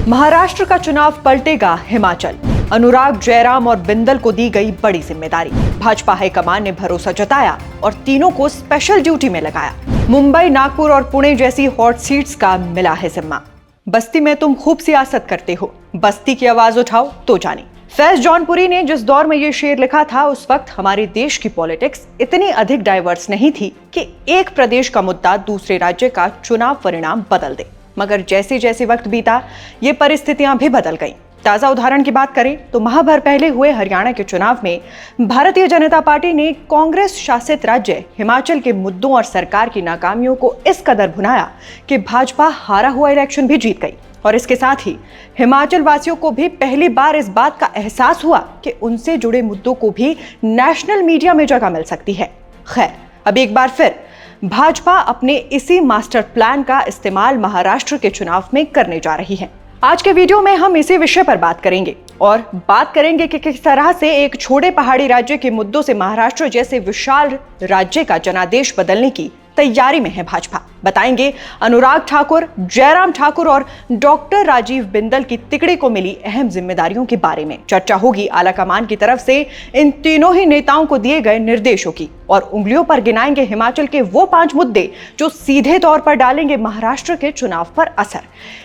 महाराष्ट्र का चुनाव पलटेगा हिमाचल। अनुराग, जयराम और बिंदल को दी गई बड़ी जिम्मेदारी। भाजपा हाईकमान ने भरोसा जताया और तीनों को स्पेशल ड्यूटी में लगाया। मुंबई, नागपुर और पुणे जैसी हॉट सीट्स का मिला है जिम्मा। बस्ती में तुम खूब सियासत करते हो, बस्ती की आवाज उठाओ तो जाने। फैज जौनपुरी ने जिस दौर में ये शेर लिखा था, उस वक्त हमारे देश की पॉलिटिक्स इतनी अधिक डाइवर्स नहीं थी कि एक प्रदेश का मुद्दा दूसरे राज्य का चुनाव परिणाम बदल दे। मगर जैसे जैसे वक्त बीता, ये परिस्थितियां भी बदल गईं। ताजा उदाहरण की बात करें तो माह भर पहले हुए हरियाणा के चुनाव में भारतीय जनता पार्टी ने कांग्रेस शासित राज्य हिमाचल के मुद्दों और सरकार की नाकामियों को इस कदर भुनाया कि भाजपा हारा हुआ इलेक्शन भी जीत गई। और इसके साथ ही हिमाचल वासियों को भी पहली बार इस बात का एहसास हुआ कि उनसे जुड़े मुद्दों को भी नेशनल मीडिया में जगह मिल सकती है। खैर, अब एक बार फिर भाजपा अपने इसी मास्टर प्लान का इस्तेमाल महाराष्ट्र के चुनाव में करने जा रही है। आज के वीडियो में हम इसी विषय पर बात करेंगे और बात करेंगे कि किस तरह से एक छोटे पहाड़ी राज्य के मुद्दों से महाराष्ट्र जैसे विशाल राज्य का जनादेश बदलने की तैयारी में है भाजपा। बताएंगे अनुराग ठाकुर, जयराम ठाकुर और डॉक्टर राजीव बिंदल की तिकड़ी को मिली अहम जिम्मेदारियों के बारे में। चर्चा होगी आलाकमान की तरफ से इन तीनों ही नेताओं को दिए गए निर्देशों की और उंगलियों पर गिनाएंगे हिमाचल के वो 5 मुद्दे जो सीधे तौर पर डालेंगे महाराष्ट्र के चुनाव पर असर।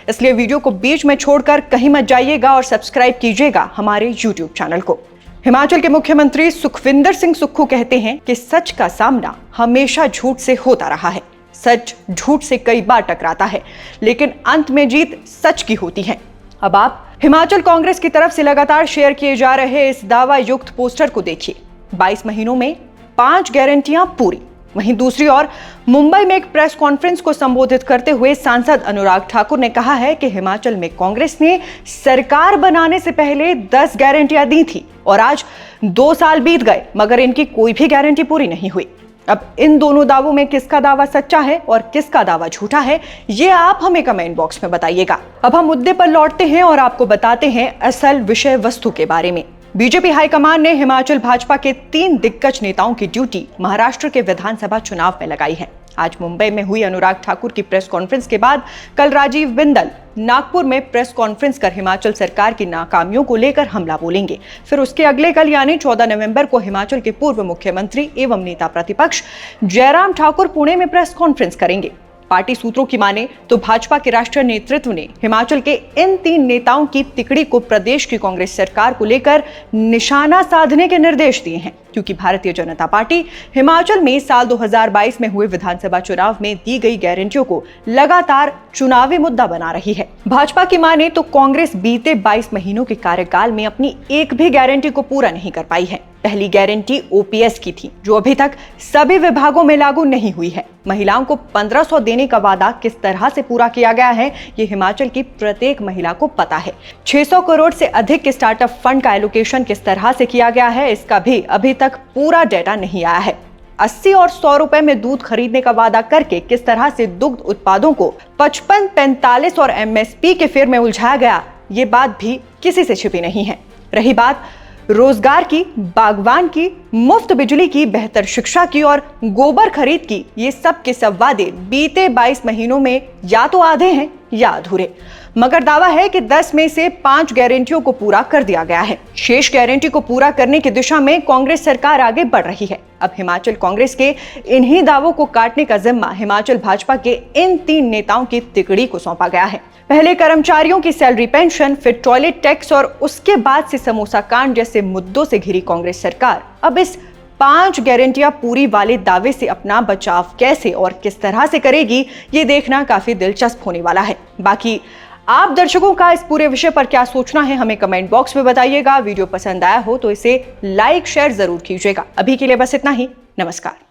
इसलिए वीडियो को बीच में छोड़कर कहीं मत जाइएगा और सब्सक्राइब कीजिएगा हमारे यूट्यूब चैनल को। हिमाचल के मुख्यमंत्री सुखविंदर सिंह सुक्खू कहते हैं कि सच का सामना हमेशा झूठ से होता रहा है। सच झूठ से कई बार टकराता है, लेकिन अंत में जीत सच की होती है। अब आप हिमाचल कांग्रेस की तरफ से लगातार शेयर किए जा रहे इस दावा युक्त पोस्टर को देखिए। 22 महीनों में 5 गारंटियां पूरी। वहीं दूसरी ओर मुंबई में एक प्रेस कॉन्फ्रेंस को संबोधित करते हुए सांसद अनुराग ठाकुर ने कहा है कि हिमाचल में कांग्रेस ने सरकार बनाने से पहले 10 गारंटियां दी थी और आज 2 साल बीत गए, मगर इनकी कोई भी गारंटी पूरी नहीं हुई। अब इन दोनों दावों में किसका दावा सच्चा है और किसका दावा झूठा है, ये आप हमें कमेंट बॉक्स में बताइएगा। अब हम मुद्दे पर लौटते हैं और आपको बताते हैं असल विषय वस्तु के बारे में। बीजेपी हाईकमान ने हिमाचल भाजपा के 3 दिग्गज नेताओं की ड्यूटी महाराष्ट्र के विधानसभा चुनाव में लगाई है। आज मुंबई में हुई अनुराग ठाकुर की प्रेस कॉन्फ्रेंस के बाद कल राजीव बिंदल नागपुर में प्रेस कॉन्फ्रेंस कर हिमाचल सरकार की नाकामियों को लेकर हमला बोलेंगे। फिर उसके अगले कल यानी 14 नवंबर को हिमाचल के पूर्व मुख्यमंत्री एवं नेता प्रतिपक्ष जयराम ठाकुर पुणे में प्रेस कॉन्फ्रेंस करेंगे। पार्टी सूत्रों की माने तो भाजपा के राष्ट्रीय नेतृत्व ने हिमाचल के इन 3 नेताओं की तिकड़ी को प्रदेश की कांग्रेस सरकार को लेकर निशाना साधने के निर्देश दिए हैं, क्योंकि भारतीय जनता पार्टी हिमाचल में साल 2022 में हुए विधानसभा चुनाव में दी गई गारंटियों को लगातार चुनावी मुद्दा बना रही है। भाजपा की माने तो कांग्रेस बीते 22 महीनों के कार्यकाल में अपनी एक भी गारंटी को पूरा नहीं कर पाई है। पहली गारंटी ओपीएस की थी, जो अभी तक सभी विभागों में लागू नहीं हुई है। महिलाओं को 1500 देने का वादा किस तरह से पूरा किया गया है, ये हिमाचल की प्रत्येक महिला को पता है। 600 करोड़ से अधिक के स्टार्टअप फंड का एलोकेशन किस तरह से किया गया है, इसका भी अभी तक पूरा डेटा नहीं आया है। 80 और 100 रुपए में दूध खरीदने का वादा करके किस तरह से दुग्ध उत्पादों को 55, 45 और एमएसपी के फेर में उलझाया गया, ये बात भी किसी से छिपी नहीं है। रही बात रोजगार की, बागवान की, मुफ्त बिजली की, बेहतर शिक्षा की और गोबर खरीद की, ये सब के सब वादे बीते 22 महीनों में या तो आधे हैं या अधूरे। मगर दावा है कि 10 में से 5 गारंटियों को पूरा कर दिया गया है। शेष गारंटी को पूरा करने की दिशा में कांग्रेस सरकार आगे बढ़ रही है। अब हिमाचल कांग्रेस के इन्हीं दावों को काटने का जिम्मा हिमाचल भाजपा के इन 3 नेताओं की तिकड़ी को सौंपा गया है। पहले कर्मचारियों की सैलरी पेंशन, फिर टॉयलेट टैक्स और उसके बाद से समोसा कांड जैसे मुद्दों से घिरी कांग्रेस सरकार अब इस 5 गारंटियां पूरी वाले दावे से अपना बचाव कैसे और किस तरह से करेगी, ये देखना काफी दिलचस्प होने वाला है। बाकी आप दर्शकों का इस पूरे विषय पर क्या सोचना है, हमें कमेंट बॉक्स में बताइएगा। वीडियो पसंद आया हो तो इसे लाइक शेयर जरूर कीजिएगा। अभी के लिए बस इतना ही। नमस्कार।